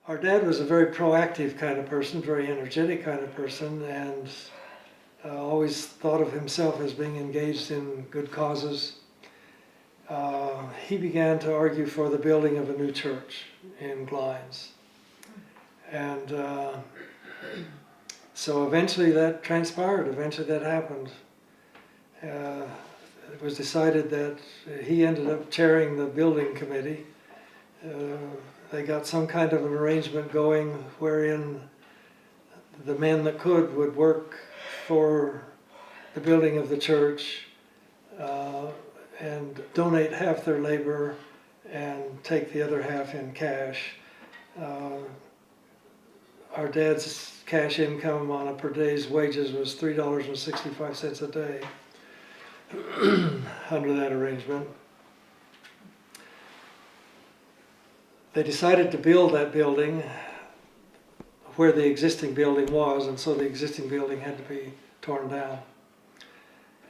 Our dad was a very proactive kind of person, very energetic kind of person, and always thought of himself as being engaged in good causes. He began to argue for the building of a new church in Glines. And so eventually that transpired, eventually that happened. It was decided that he ended up chairing the building committee. They got some kind of an arrangement going wherein the men that could would work for the building of the church and donate half their labor and take the other half in cash. Our dad's cash income on a per day's wages was $3.65 a day under that arrangement. They decided to build that building where the existing building was, and so the existing building had to be torn down.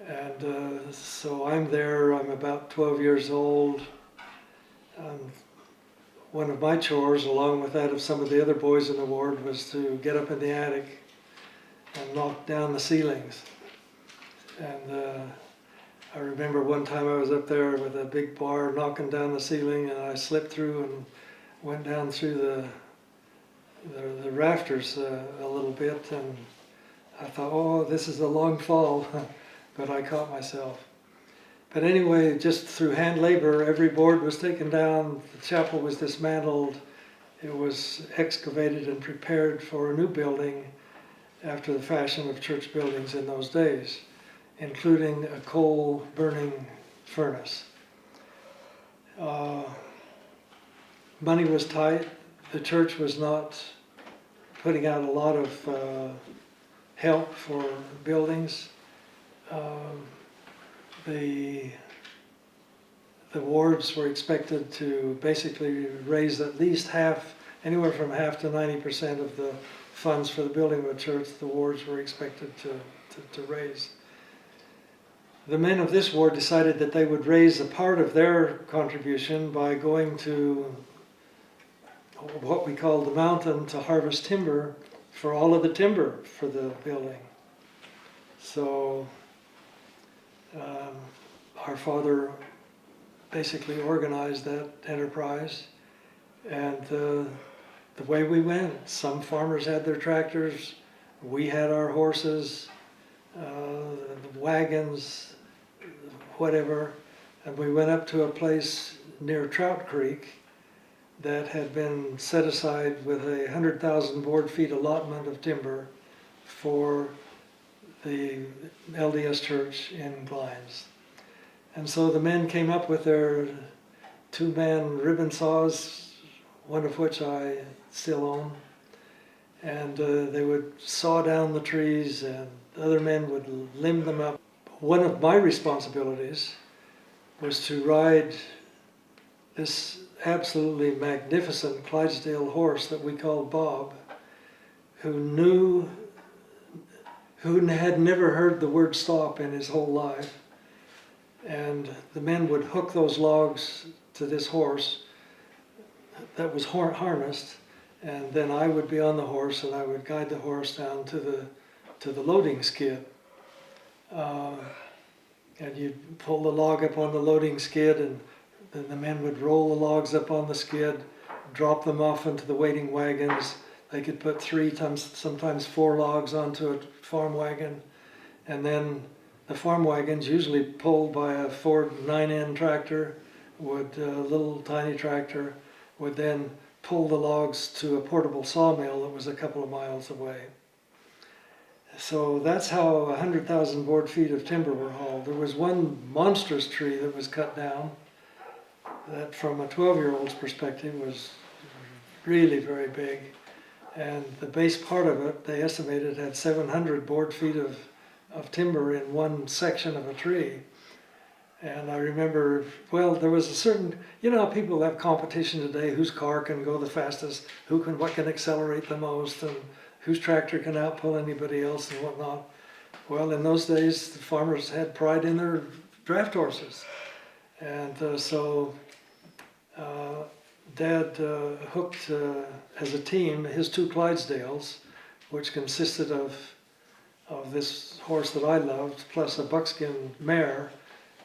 And so I'm there, I'm about 12 years old. One of my chores, along with that of some of the other boys in the ward, was to get up in the attic and knock down the ceilings. And I remember one time I was up there with a big bar knocking down the ceiling, and I slipped through and went down through the rafters a little bit, and I thought, oh, this is a long fall, but I caught myself. But anyway, just through hand labor, every board was taken down, the chapel was dismantled, it was excavated and prepared for a new building after the fashion of church buildings in those days, including a coal burning furnace. Money was tight. The church was not putting out a lot of help for buildings. The wards were expected to basically raise at least half, anywhere from half to 90% of the funds for the building of a church. The wards were expected to raise. The men of this ward decided that they would raise a part of their contribution by going to what we called the mountain to harvest timber for all of the timber for the building. So our father basically organized that enterprise, and the way we went, some farmers had their tractors, we had our horses, the wagons, whatever, and we went up to a place near Trout Creek that had been set aside with 100,000 board feet allotment of timber for the LDS church in Glines. And so the men came up with their two-man ribbon saws, one of which I still own, and they would saw down the trees and other men would limb them up. One of my responsibilities was to ride this absolutely magnificent Clydesdale horse that we called Bob, who had never heard the word stop in his whole life. And the men would hook those logs to this horse that was harnessed, and then I would be on the horse and I would guide the horse down to the loading skid. And you'd pull the log up on the loading skid, and then the men would roll the logs up on the skid, drop them off into the waiting wagons. They could put 3 times, sometimes 4 logs onto a farm wagon, and then the farm wagons, usually pulled by a Ford 9N tractor, would a little tiny tractor, would then pull the logs to a portable sawmill that was a couple of miles away. So that's how 100,000 board feet of timber were hauled. There was one monstrous tree that was cut down that, from a 12-year-old's perspective, was really very big. And the base part of it, they estimated, had 700 board feet of timber in one section of a tree. And I remember, well, there was a certain, you know how people have competition today, whose car can go the fastest, what can accelerate the most, and whose tractor can outpull anybody else and whatnot. Well, in those days, the farmers had pride in their draft horses. And so Dad hooked as a team his 2 Clydesdales, which consisted of this horse that I loved, plus a buckskin mare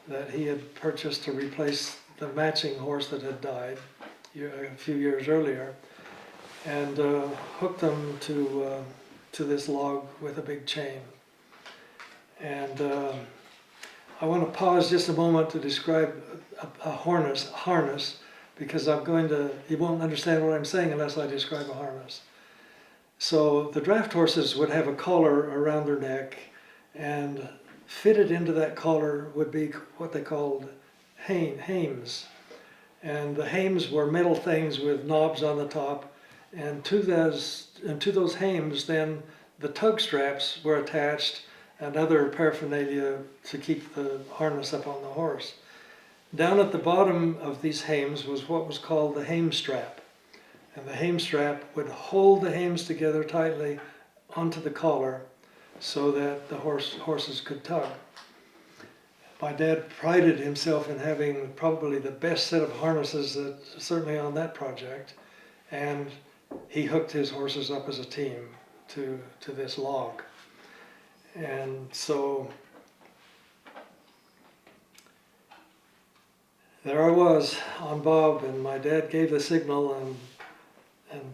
that he had purchased to replace the matching horse that had died a few years earlier, and hooked them to this log with a big chain. And I want to pause just a moment to describe a harness, because you won't understand what I'm saying unless I describe a harness. So the draft horses would have a collar around their neck, and fitted into that collar would be what they called hames. And the hames were metal things with knobs on the top, and to those hames then the tug straps were attached and other paraphernalia to keep the harness up on the horse. Down at the bottom of these hames was what was called the hame strap. And the hame strap would hold the hames together tightly onto the collar so that the horses could tug. My dad prided himself in having probably the best set of harnesses certainly on that project, and he hooked his horses up as a team to this log. And so there I was on Bob, and my dad gave the signal, and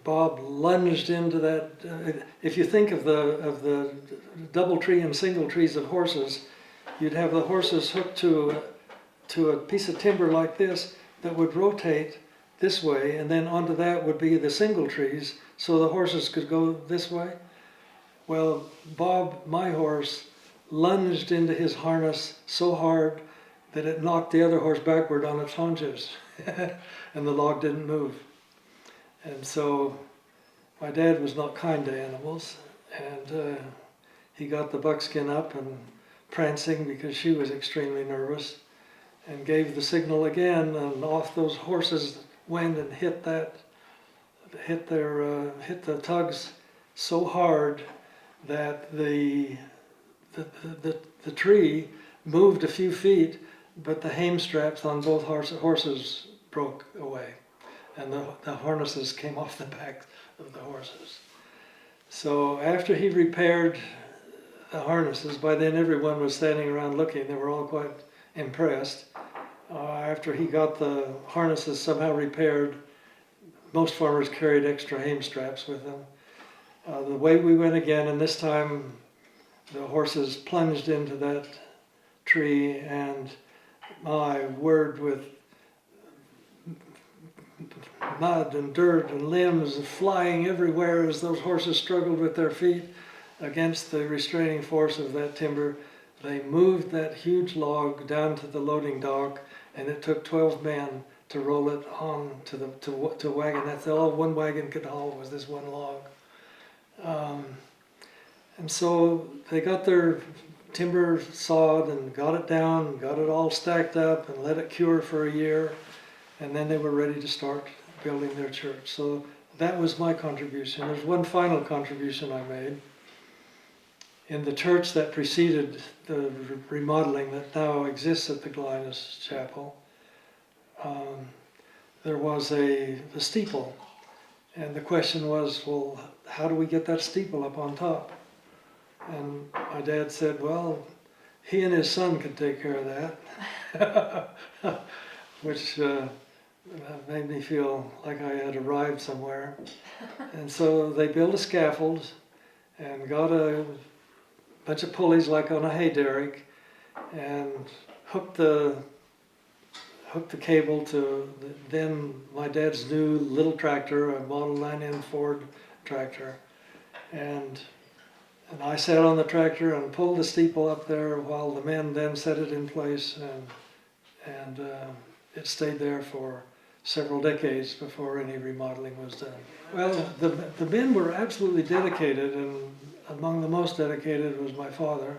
Bob lunged into that. If you think of the double tree and single trees of horses, you'd have the horses hooked to a piece of timber like this that would rotate this way, and then onto that would be the single trees, so the horses could go this way. Well, Bob, my horse, lunged into his harness so hard that it knocked the other horse backward on its haunches, and the log didn't move. And so my dad was not kind to animals, and he got the buckskin up and prancing because she was extremely nervous, and gave the signal again, and off those horses went and hit the tugs so hard that the tree moved a few feet, but the hame straps on both horses broke away, and the harnesses came off the back of the horses. So after he repaired the harnesses, by then everyone was standing around looking. They were all quite impressed. After he got the harnesses somehow repaired, most farmers carried extra hame straps with them. The way we went again, and this time the horses plunged into that tree, and my word, with mud and dirt and limbs flying everywhere as those horses struggled with their feet against the restraining force of that timber, they moved that huge log down to the loading dock, and it took 12 men to roll it on to a wagon. That's all one wagon could haul, was this one log. And so they got their timber sawed and got it down, got it all stacked up and let it cure for a year, and then they were ready to start building their church. So that was my contribution. There's one final contribution I made. In the church that preceded the remodeling that now exists at the Glynis Chapel, there was the steeple. And the question was, well, how do we get that steeple up on top? And my dad said, well, he and his son could take care of that, which made me feel like I had arrived somewhere. And so they built a scaffold and got a bunch of pulleys like on a hay derrick, and hooked the cable to then my dad's new little tractor, a Model 9N Ford tractor, and I sat on the tractor and pulled the steeple up there while the men then set it in place, and it stayed there for several decades before any remodeling was done. Well, the men were absolutely dedicated, and among the most dedicated was my father.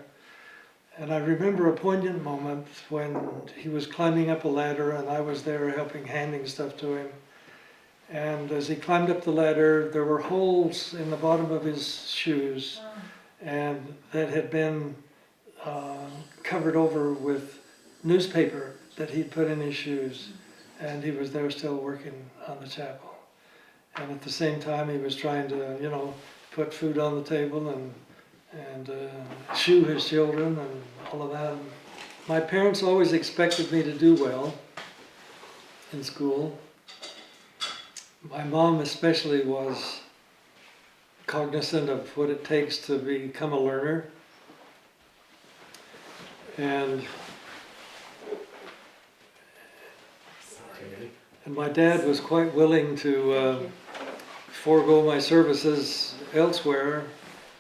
And I remember a poignant moment when he was climbing up a ladder and I was there handing stuff to him. And as he climbed up the ladder, there were holes in the bottom of his shoes, and that had been covered over with newspaper that he'd put in his shoes. and he was there still working on the chapel. And at the same time, he was trying to, you know, put food on the table and shoe his children and all of that. My parents always expected me to do well in school. My mom especially was cognizant of what it takes to become a learner. And my dad was quite willing to forego my services elsewhere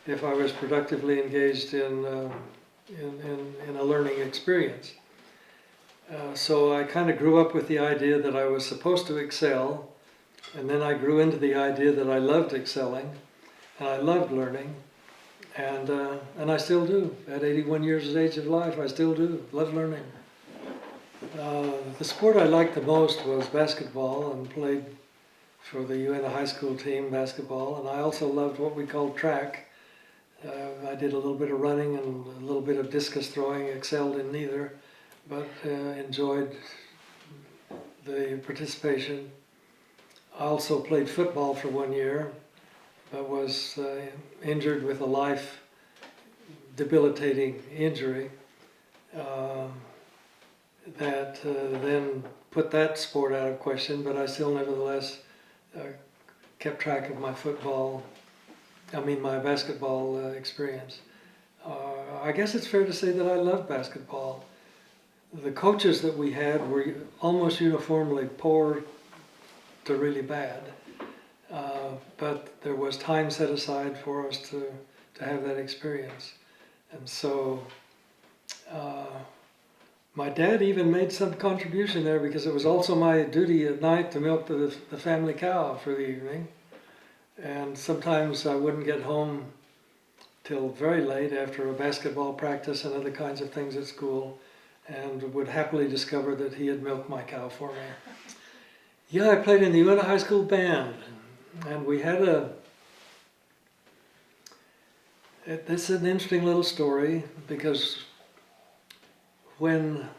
if I was productively engaged in a learning experience. So I kind of grew up with the idea that I was supposed to excel, and then I grew into the idea that I loved excelling, and I loved learning, and I still do. At 81 years of age of life, I still do, love learning. The sport I liked the most was basketball, and played for the UNA high school team basketball, and I also loved what we called track. I did a little bit of running and a little bit of discus throwing, excelled in neither, but enjoyed the participation. I also played football for 1 year, but was injured with a life debilitating injury that then put that sport out of question, but I still nevertheless kept track of my my basketball experience. I guess it's fair to say that I loved basketball. The coaches that we had were almost uniformly poor to really bad, but there was time set aside for us to have that experience. And so my dad even made some contribution there, because it was also my duty at night to milk the family cow for the evening. And sometimes I wouldn't get home till very late after a basketball practice and other kinds of things at school, and would happily discover that he had milked my cow for me. Yeah, I played in the UNA high school band, and we had this is an interesting little story, because when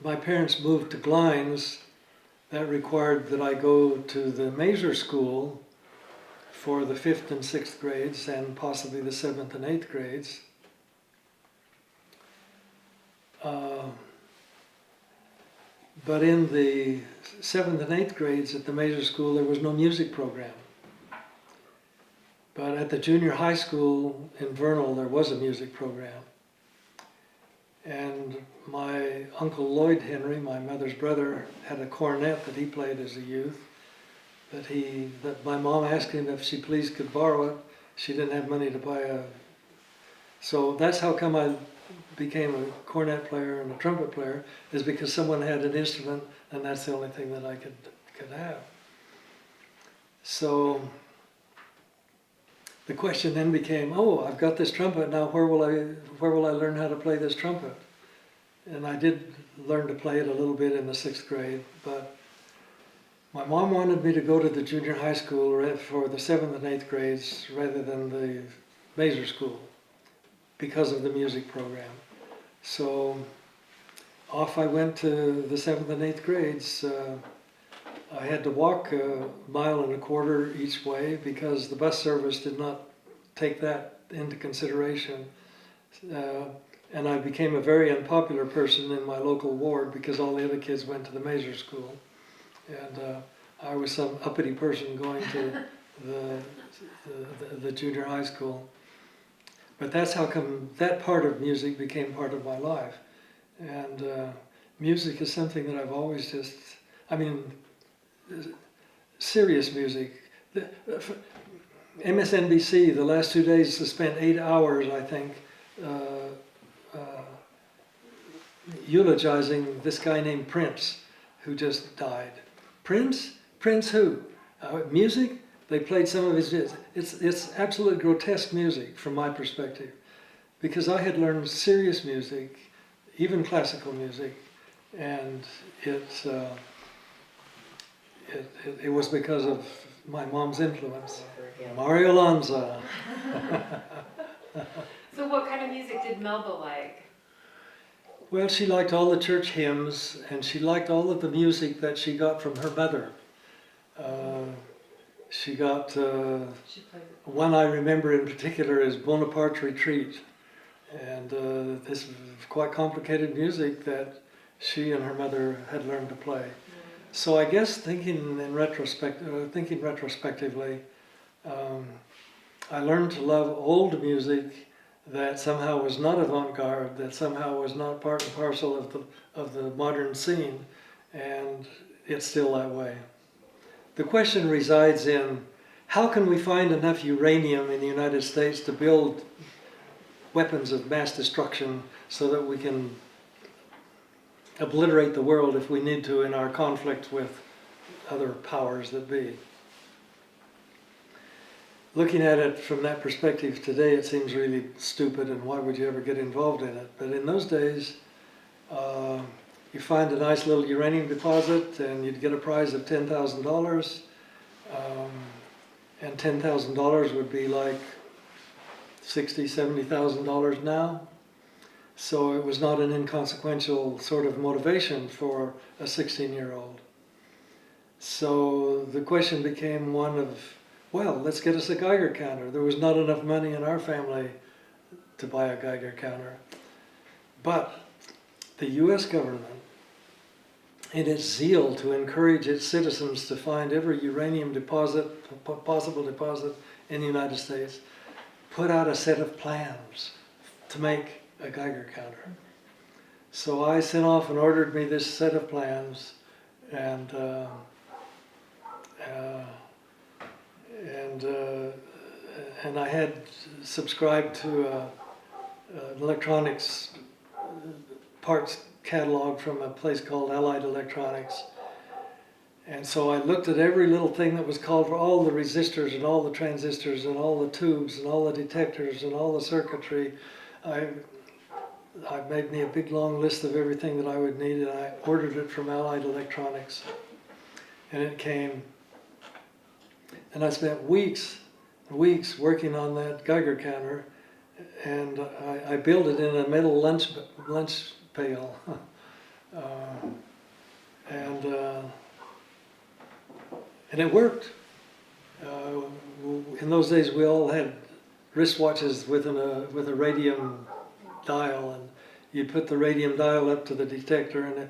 my parents moved to Glines, that required that I go to the major school for the 5th and 6th grades, and possibly the 7th and 8th grades. But in the 7th and 8th grades at the major school, there was no music program. But at the junior high school in Vernal, there was a music program. And my Uncle Lloyd Henry, my mother's brother, had a cornet that he played as a youth, that my mom asked him if she please could borrow it. She didn't have money to buy so that's how come I became a cornet player and a trumpet player, is because someone had an instrument, and that's the only thing that I could have. So the question then became, oh, I've got this trumpet now, where will I learn how to play this trumpet? And I did learn to play it a little bit in the 6th grade, but my mom wanted me to go to the junior high school for the 7th and 8th grades rather than the major school, because of the music program. So off I went to the 7th and 8th grades. I had to walk 1.25 miles each way, because the bus service did not take that into consideration. And I became a very unpopular person in my local ward, because all the other kids went to the major school. And I was some uppity person going to the junior high school. But that's how come that part of music became part of my life. And music is something that I've always serious music. MSNBC, the last 2 days, has spent 8 hours, I think, eulogizing this guy named Prince, who just died. Prince? Prince who? Music? They played some of his music. It's absolutely grotesque music from my perspective, because I had learned serious music, even classical music, and it was because of my mom's influence. Mario Lanza. So what kind of music did Melba like? Well, she liked all the church hymns, and she liked all of the music that she got from her mother. She got, one I remember in particular is Bonaparte's Retreat. And this is quite complicated music that she and her mother had learned to play. So I guess thinking retrospectively, I learned to love old music that somehow was not avant-garde, that somehow was not part and parcel of the modern scene, and it's still that way. The question resides in, how can we find enough uranium in the United States to build weapons of mass destruction so that we can obliterate the world if we need to in our conflict with other powers that be? Looking at it from that perspective today, it seems really stupid, and why would you ever get involved in it? But in those days, you find a nice little uranium deposit and you'd get a prize of $10,000, and $10,000 would be like $60,000, $70,000 now. So it was not an inconsequential sort of motivation for a 16-year-old. So the question became one of, well, let's get us a Geiger counter. There was not enough money in our family to buy a Geiger counter. But the US government, in its zeal to encourage its citizens to find every uranium deposit, possible deposit in the United States, put out a set of plans to make a Geiger counter. So I sent off and ordered me this set of plans, and I had subscribed to an electronics parts catalog from a place called Allied Electronics. And so I looked at every little thing that was called for, all the resistors and all the transistors and all the tubes and all the detectors and all the circuitry. I made me a big long list of everything that I would need, and I ordered it from Allied Electronics. And it came. And I spent weeks working on that Geiger counter, and I built it in a metal lunch pail. And it worked. In those days, we all had wristwatches with a radium dial, and you put the radium dial up to the detector, and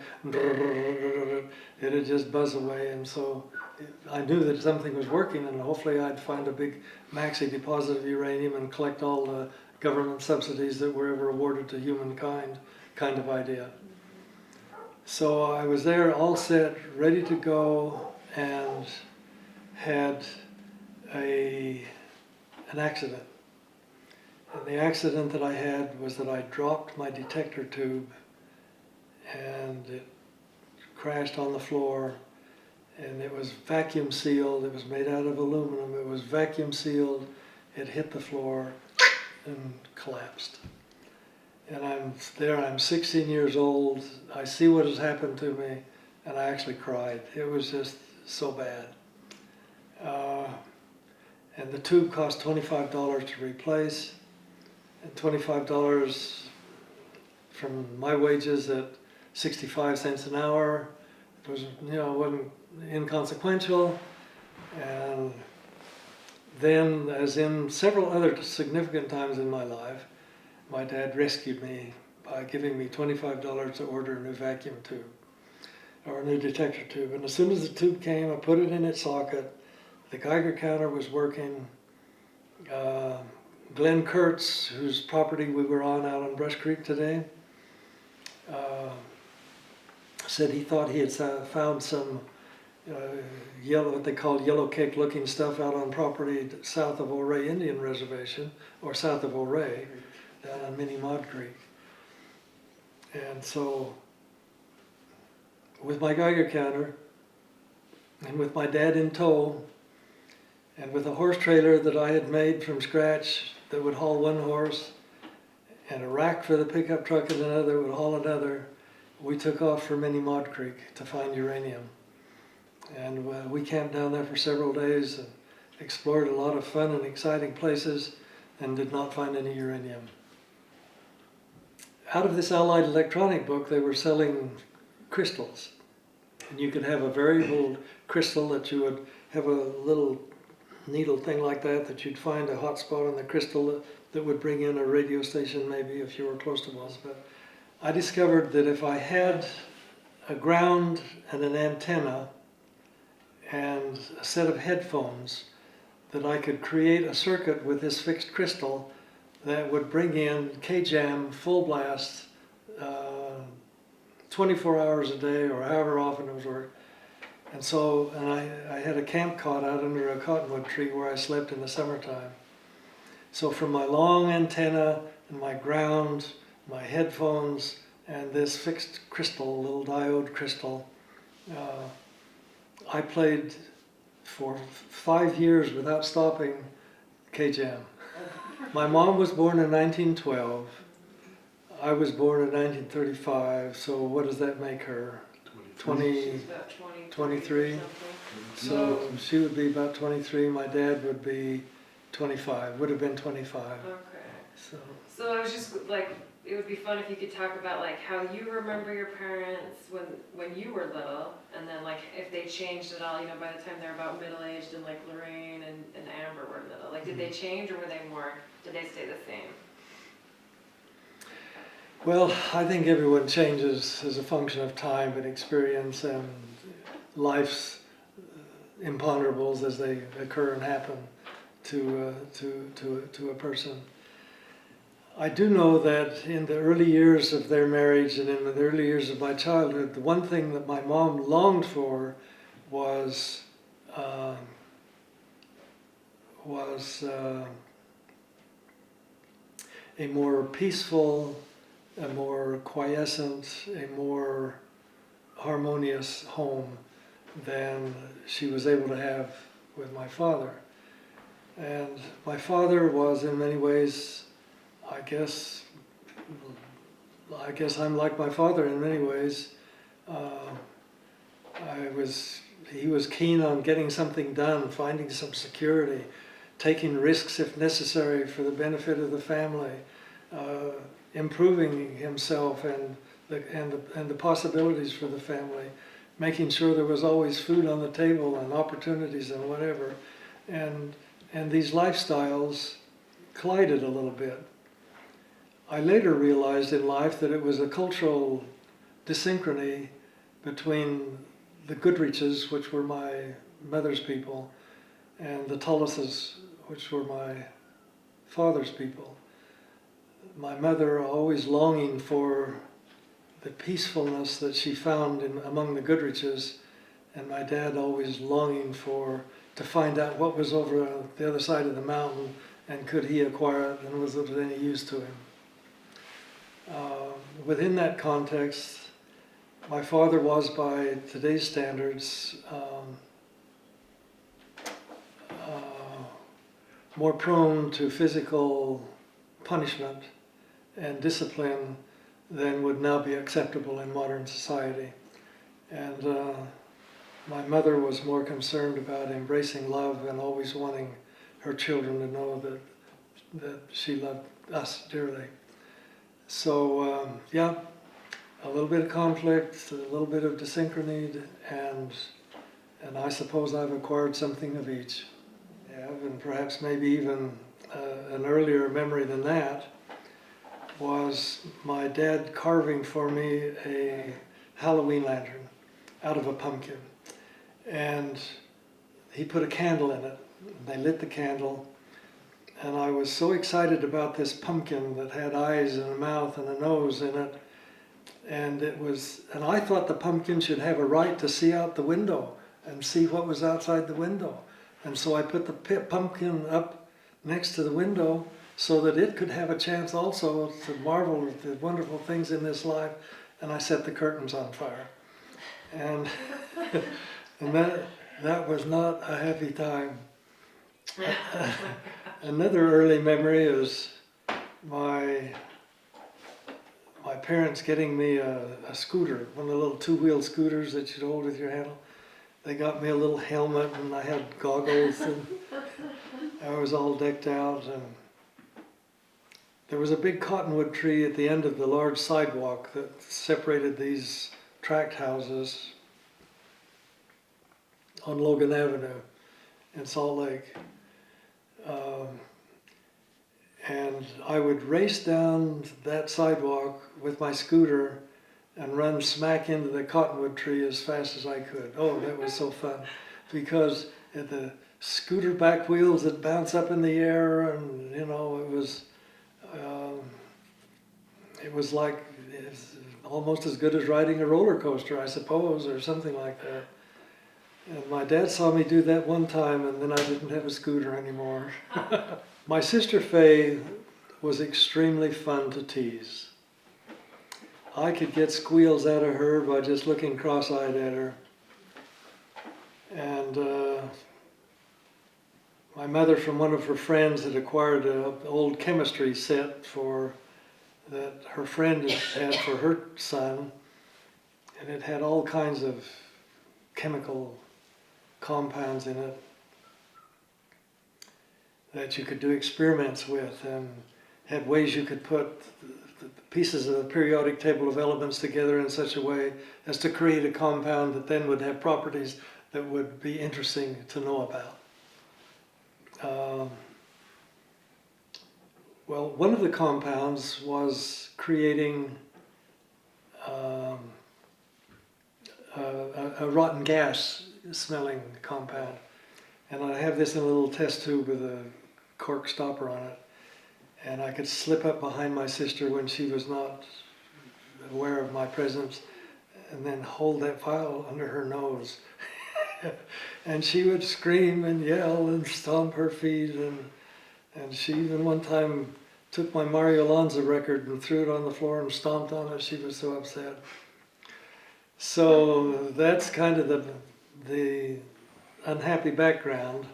it'd just buzz away. And so I knew that something was working, and hopefully I'd find a big maxi deposit of uranium and collect all the government subsidies that were ever awarded to humankind, kind of idea. So I was there all set, ready to go, and had an accident. And the accident that I had was that I dropped my detector tube, and it crashed on the floor, and it was vacuum sealed. It was made out of aluminum. It was vacuum sealed. It hit the floor and collapsed. And I'm there, I'm 16 years old. I see what has happened to me, and I actually cried. It was just so bad. And the tube cost $25 to replace, and $25 from my wages at 65 cents an hour was, wasn't inconsequential. And then, as in several other significant times in my life, my dad rescued me by giving me $25 to order a new vacuum tube, or a new detector tube. And as soon as the tube came, I put it in its socket. The Geiger counter was working. Glenn Kurtz, whose property we were on out on Brush Creek today, said he thought he had found some what they called yellow cake looking stuff out on property south of Ouray Indian Reservation, or south of Ouray, down on Mini Mod Creek. And so, with my Geiger counter, and with my dad in tow, and with a horse trailer that I had made from scratch that would haul one horse, and a rack for the pickup truck and another would haul another, we took off for Mini Mod Creek to find uranium. And we camped down there for several days and explored a lot of fun and exciting places, and did not find any uranium. out of this Allied Electronic book, they were selling crystals. And you could have a variable crystal that you would have a little needle thing like that you'd find a hot spot on the crystal that would bring in a radio station maybe if you were close to one. But I discovered that if I had a ground and an antenna and a set of headphones, that I could create a circuit with this fixed crystal that would bring in K-Jam full blast 24 hours a day or however often it was worked. And so, I had a camp cot out under a cottonwood tree where I slept in the summertime. So from my long antenna and my ground, my headphones, and this fixed crystal, little diode crystal, I played for 5 years without stopping K-Jam. My mom was born in 1912. I was born in 1935, so what does that make her? 20, 23? So she would be about 23, my dad would be 25, would have been 25. Okay. So I was just like, it would be fun if you could talk about like how you remember your parents when you were little, and then like if they changed at all, you know, by the time they're about middle-aged and like Lorraine and Amber were little. Like did they change or were they more, did they stay the same? Well, I think everyone changes as a function of time and experience and life's imponderables as they occur and happen to a person. I do know that in the early years of their marriage and in the early years of my childhood, the one thing that my mom longed for was a more peaceful, a more quiescent, a more harmonious home than she was able to have with my father. And my father was in many ways, I guess I'm like my father in many ways. He was keen on getting something done, finding some security, taking risks if necessary for the benefit of the family, improving himself and the possibilities for the family, making sure there was always food on the table and opportunities and whatever. And these lifestyles collided a little bit. I later realized in life that it was a cultural dysynchrony between the Goodriches, which were my mother's people, and the Tullises, which were my father's people. My mother always longing for the peacefulness that she found among the Goodriches, and my dad always longing to find out what was over the other side of the mountain, and could he acquire it, and was it of any use to him. Within that context, my father was, by today's standards, more prone to physical punishment and discipline than would now be acceptable in modern society. And my mother was more concerned about embracing love and always wanting her children to know that she loved us dearly. So yeah, a little bit of conflict, a little bit of dysynchrony, and I suppose I've acquired something of each. Yeah, and perhaps maybe even an earlier memory than that was my dad carving for me a Halloween lantern out of a pumpkin. And he put a candle in it. They lit the candle, and I was so excited about this pumpkin that had eyes and a mouth and a nose in it. And I thought the pumpkin should have a right to see out the window and see what was outside the window. And so I put the pumpkin up next to the window so that it could have a chance also to marvel at the wonderful things in this life. And I set the curtains on fire. And, that was not a happy time. Another early memory is my parents getting me a scooter, one of the little two-wheel scooters that you'd hold with your handle. They got me a little helmet, and I had goggles, and I was all decked out. And there was a big cottonwood tree at the end of the large sidewalk that separated these tract houses on Logan Avenue in Salt Lake. And I would race down that sidewalk with my scooter and run smack into the cottonwood tree as fast as I could. Oh, that was so fun. Because the scooter back wheels would bounce up in the air, and you know, it was like it's almost as good as riding a roller coaster, I suppose, or something like that. And my dad saw me do that one time, and then I didn't have a scooter anymore. My sister Faye was extremely fun to tease. I could get squeals out of her by just looking cross-eyed at her. And my mother, from one of her friends, had acquired an old chemistry set that her friend had for her son, and it had all kinds of chemical compounds in it that you could do experiments with, and had ways you could put the pieces of the periodic table of elements together in such a way as to create a compound that then would have properties that would be interesting to know about. Well, one of the compounds was creating a rotten gas smelling compound. And I have this in a little test tube with a cork stopper on it. And I could slip up behind my sister when she was not aware of my presence and then hold that vial under her nose. And she would scream and yell and stomp her feet. And she even one time took my Mario Lanza record and threw it on the floor and stomped on it. She was so upset. So that's kind of the unhappy background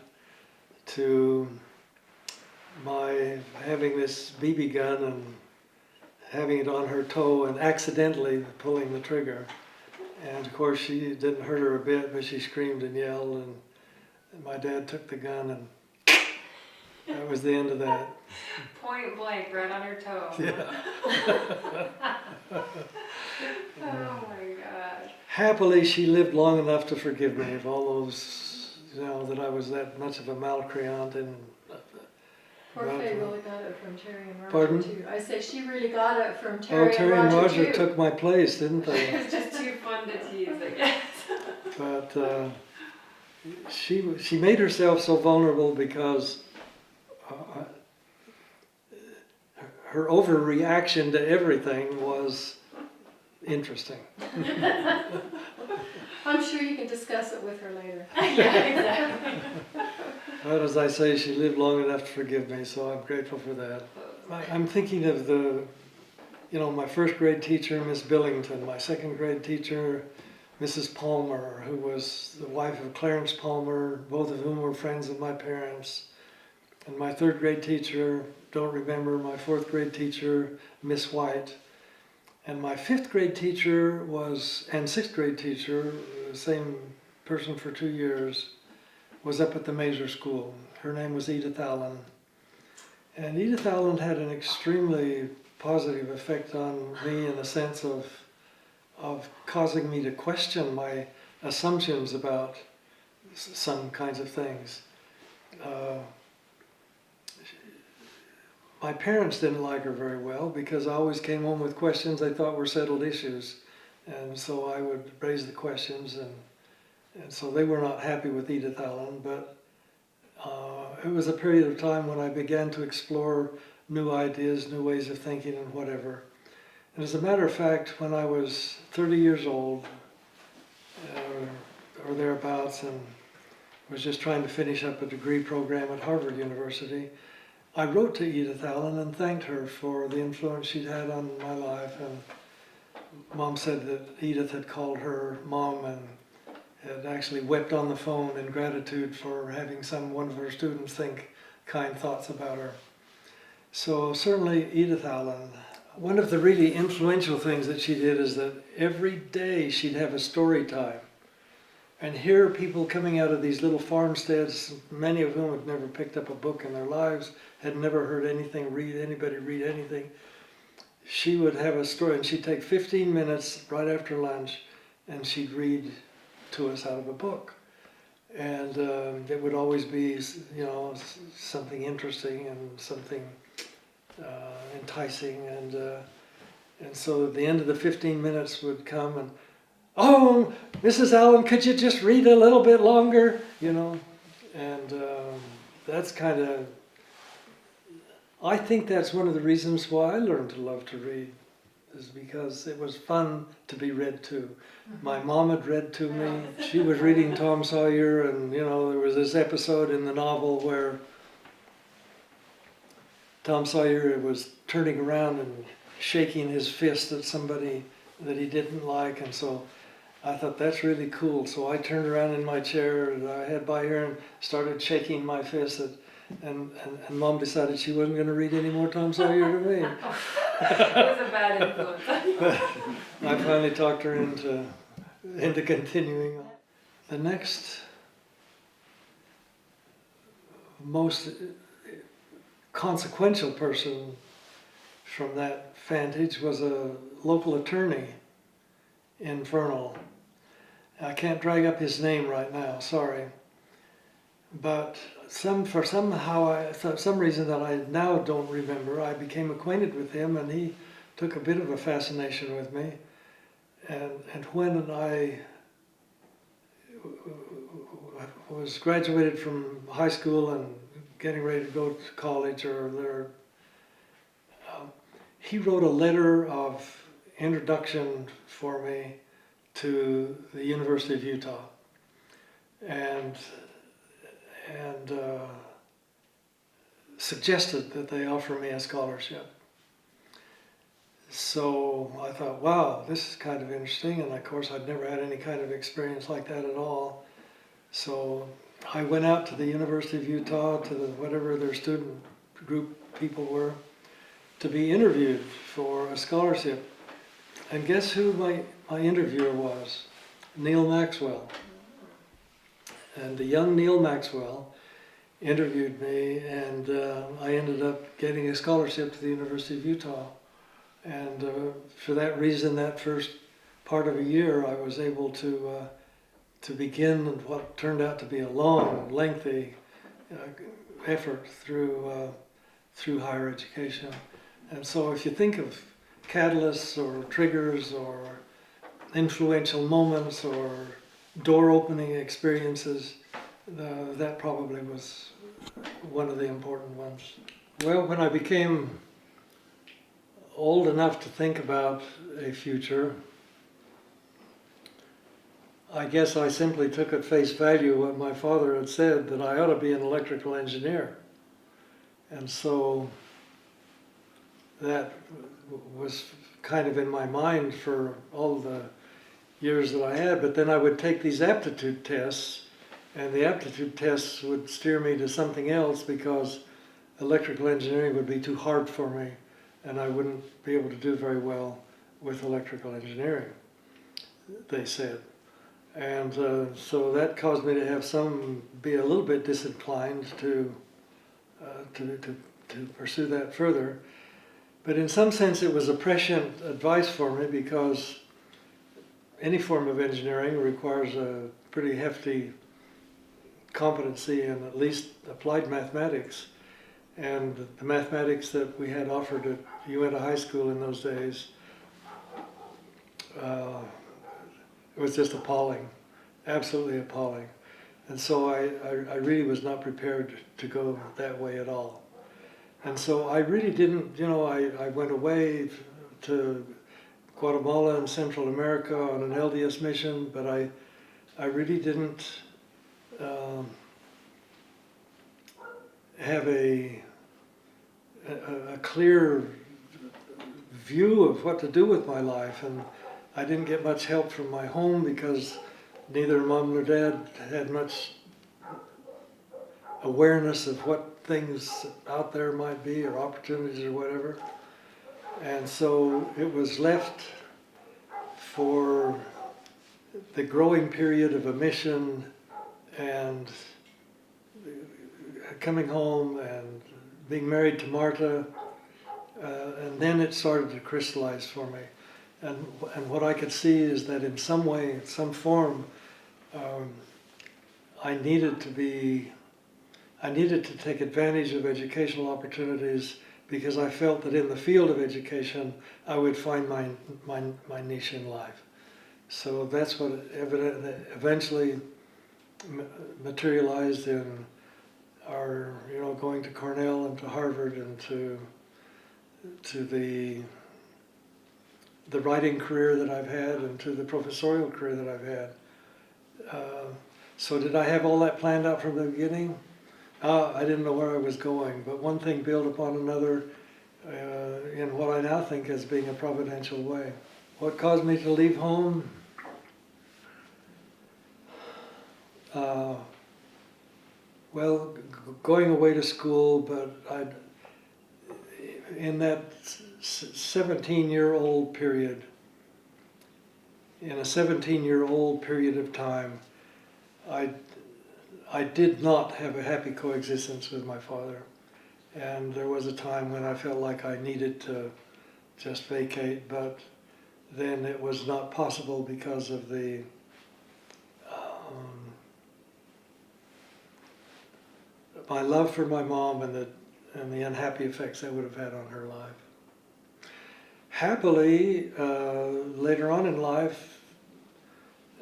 to my having this BB gun and having it on her toe and accidentally pulling the trigger. And of course she didn't hurt her a bit, but she screamed and yelled, and my dad took the gun, and that was the end of that. Point blank, right on her toe. Yeah. Oh my gosh. Happily, she lived long enough to forgive me of all those, you know, that I was that much of a malcreant. And Poor Faye really got it from Terry and Roger Pardon? too. I say she really got it from Terry, Terry and Roger too. took my place, didn't It they? was just too fun to tease, I guess. But she made herself so vulnerable because her overreaction to everything was interesting. I'm sure you can discuss it with her later. Yeah, exactly. But as I say, she lived long enough to forgive me, so I'm grateful for that. I'm thinking of my first grade teacher, Miss Billington, my second grade teacher, Mrs. Palmer, who was the wife of Clarence Palmer, both of whom were friends of my parents. And my third grade teacher, don't remember, my fourth grade teacher, Miss White. And my fifth grade teacher and sixth grade teacher, the same person for 2 years, was up at the Mazer School. Her name was Edith Allen. And Edith Allen had an extremely positive effect on me in the sense of causing me to question my assumptions about some kinds of things. My parents didn't like her very well because I always came home with questions they thought were settled issues. And so I would raise the questions, and so they were not happy with Edith Allen, but it was a period of time when I began to explore new ideas, new ways of thinking and whatever. And as a matter of fact, when I was 30 years old, or thereabouts, and was just trying to finish up a degree program at Harvard University, I wrote to Edith Allen and thanked her for the influence she'd had on my life. And Mom said that Edith had called her mom and had actually wept on the phone in gratitude for having one of her students think kind thoughts about her. So certainly Edith Allen. One of the really influential things that she did is that every day she'd have a story time. and hear people coming out of these little farmsteads, many of whom had never picked up a book in their lives, had never heard anybody read anything. She would have a story, and she'd take 15 minutes right after lunch, and she'd read to us out of a book. And it would always be, you know, something interesting and something enticing. And so at the end of the 15 minutes would come and, "Oh, Mrs. Allen, could you just read a little bit longer?" You know, and that's kind of, I think that's one of the reasons why I learned to love to read, is because it was fun to be read to. My mom had read to me. She was reading Tom Sawyer, and you know, there was this episode in the novel where Tom Sawyer was turning around and shaking his fist at somebody that he didn't like, and so I thought, that's really cool. So I turned around in my chair and I had by her and started shaking my fist at, and Mom decided she wasn't going to read any more Tom Sawyer to me. It was a bad influence. But I finally talked her into continuing on. The next most consequential person from that vantage was a local attorney in Vernal. I can't drag up his name right now, sorry. But for some reason that I now don't remember, I became acquainted with him, and he took a bit of a fascination with me. And when I was graduated from high school and getting ready to go to college, he wrote a letter of introduction for me to the University of Utah, and suggested that they offer me a scholarship. So I thought, wow, this is kind of interesting, and of course I'd never had any kind of experience like that at all. So I went out to the University of Utah, to whatever their student group people were, to be interviewed for a scholarship. And guess who my interviewer was? Neil Maxwell. And the young Neil Maxwell interviewed me, and I ended up getting a scholarship to the University of Utah. And for that reason, that first part of a year, I was able to begin what turned out to be a long, lengthy effort through higher education. And so if you think of catalysts or triggers or influential moments or door-opening experiences, that probably was one of the important ones. Well, when I became old enough to think about a future, I guess I simply took at face value what my father had said, that I ought to be an electrical engineer. And so that was kind of in my mind for all the years that I had, but then I would take these aptitude tests, and the aptitude tests would steer me to something else because electrical engineering would be too hard for me, and I wouldn't be able to do very well with electrical engineering, they said. And so that caused me to be a little bit disinclined to pursue that further. But in some sense it was a prescient advice for me, because any form of engineering requires a pretty hefty competency in at least applied mathematics. And the mathematics that we had offered at Uinta High School in those days, it was just appalling, absolutely appalling. And so I really was not prepared to go that way at all. And so I really didn't, I went away to Guatemala and Central America on an LDS mission, but I really didn't have a clear view of what to do with my life, and I didn't get much help from my home because neither Mom nor Dad had much awareness of what things out there might be, or opportunities or whatever. And so it was left for the growing period of a mission and coming home and being married to Martha, and then it started to crystallize for me. And what I could see is that in some way, in some form, I needed to take advantage of educational opportunities because I felt that in the field of education, I would find my niche in life. So that's what eventually materialized in our, going to Cornell and to Harvard and to the writing career that I've had and to the professorial career that I've had. So did I have all that planned out from the beginning? I didn't know where I was going, but one thing built upon another in what I now think as being a providential way. What caused me to leave home? Well, going away to school, but in that 17-year-old period, in a 17-year-old period of time, I did not have a happy coexistence with my father. And there was a time when I felt like I needed to just vacate, but then it was not possible because of the my love for my mom and the unhappy effects that would have had on her life. Happily, later on in life,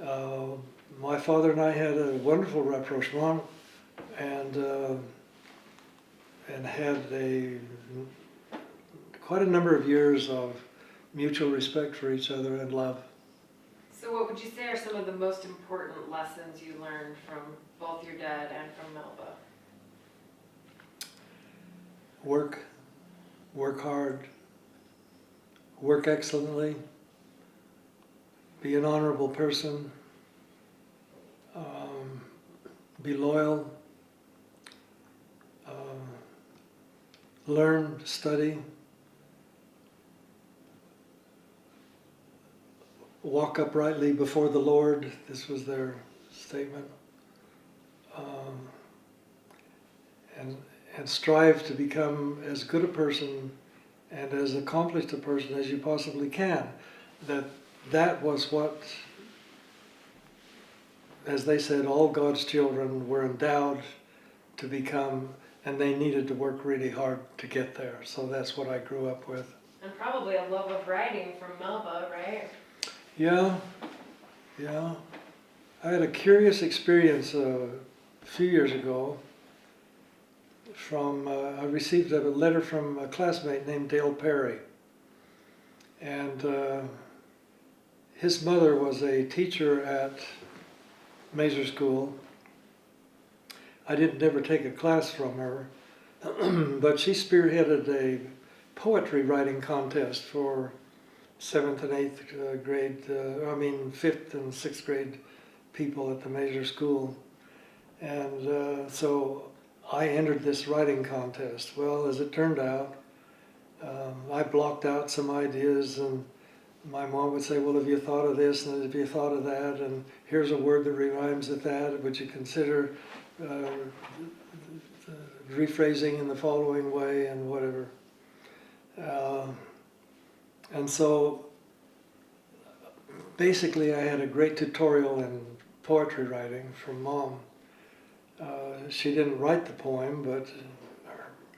my father and I had a wonderful rapprochement and had quite a number of years of mutual respect for each other and love. So what would you say are some of the most important lessons you learned from both your dad and from Melba? Work hard, work excellently, be an honorable person, be loyal, learn, study, walk uprightly before the Lord. This was their statement. And strive to become as good a person and as accomplished a person as you possibly can. That was what, as they said, all God's children were endowed to become, and they needed to work really hard to get there. So that's what I grew up with. And probably a love of writing from Melba, right? Yeah. I had a curious experience a few years ago. I received a letter from a classmate named Dale Perry, and his mother was a teacher at Mazer School. I didn't ever take a class from her, but she spearheaded a poetry writing contest for 7th and 8th grade, 5th and 6th grade people at the Mazer School. And so I entered this writing contest. Well, as it turned out, I blocked out some ideas, and my mom would say, well, have you thought of this, and have you thought of that, and here's a word that rhymes with that, would you consider rephrasing in the following way, and whatever. And so, basically, I had a great tutorial in poetry writing from Mom. She didn't write the poem, but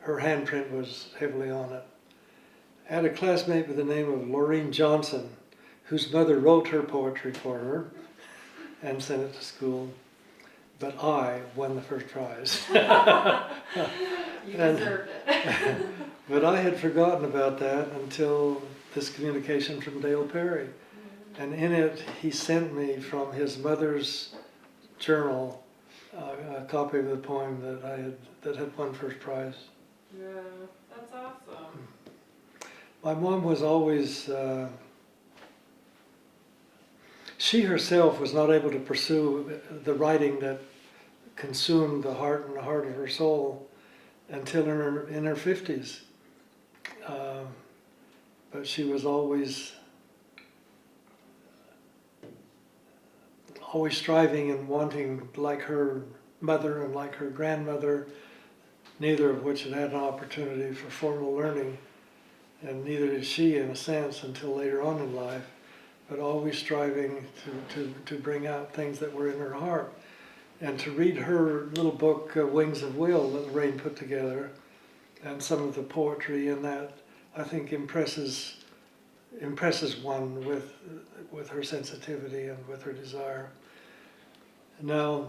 her handprint was heavily on it. I had a classmate with the name of Laureen Johnson, whose mother wrote her poetry for her and sent it to school. But I won the first prize. You deserved it. But I had forgotten about that until this communication from Dale Perry. And in it, he sent me from his mother's journal a copy of the poem that had won first prize. Yeah, that's awesome. My mom was always, she herself was not able to pursue the writing that consumed the heart of her soul until in her 50s. But she was always always striving and wanting like her mother and like her grandmother, neither of which had had an opportunity for formal learning, and neither did she in a sense until later on in life, but always striving to bring out things that were in her heart. And to read her little book, Wings of Will, that Lorraine put together, and some of the poetry in that, I think impresses one with her sensitivity and with her desire. Now,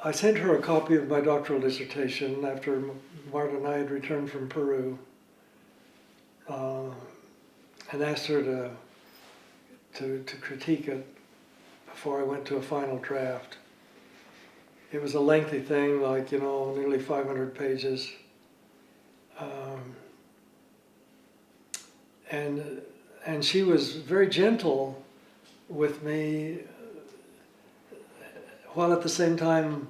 I sent her a copy of my doctoral dissertation after Marta and I had returned from Peru, and asked her to critique it before I went to a final draft. It was a lengthy thing, like, nearly 500 pages. And she was very gentle with me, while at the same time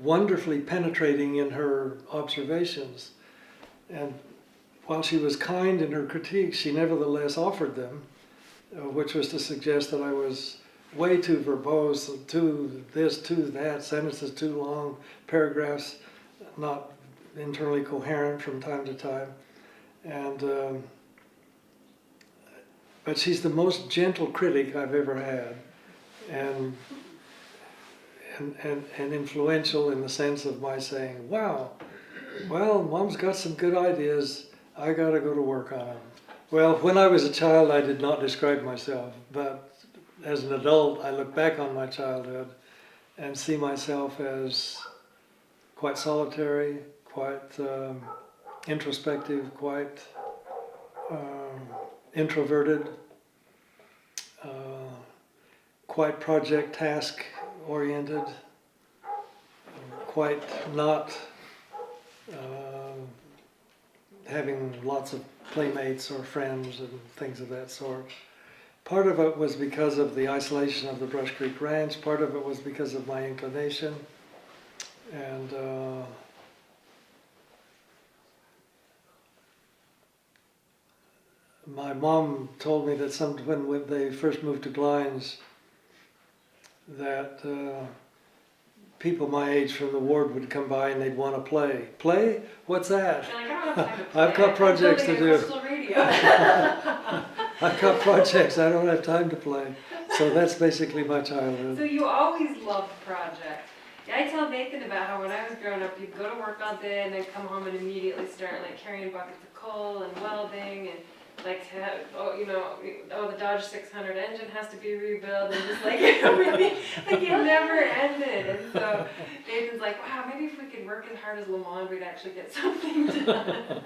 wonderfully penetrating in her observations. And while she was kind in her critiques, she nevertheless offered them, which was to suggest that I was way too verbose, too this, too that, sentences too long, paragraphs not internally coherent from time to time. And but she's the most gentle critic I've ever had, and influential in the sense of my saying, wow, well, Mom's got some good ideas, I gotta go to work on them. Well, when I was a child, I did not describe myself, but as an adult, I look back on my childhood and see myself as quite solitary, quite introspective, quite introverted, quite project task oriented, quite not having lots of playmates or friends and things of that sort. Part of it was because of the isolation of the Brush Creek Ranch, part of it was because of my inclination, and my mom told me that when they first moved to Glines, that people my age from the ward would come by and they'd want to play. Play? What's that? You're like, I don't have time to play. I've got projects to I'm building a do. crystal radio. I've got projects, I don't have time to play. So that's basically my So childhood. you always loved projects. Yeah, I tell Nathan about how when I was growing up, you'd go to work all day and then come home and immediately start like carrying buckets of coal and welding and like to have, the Dodge 600 engine has to be rebuilt and just like really, like it never ended. And so Nathan's like, wow, maybe if we could work as hard as LaMond, we'd actually get something done.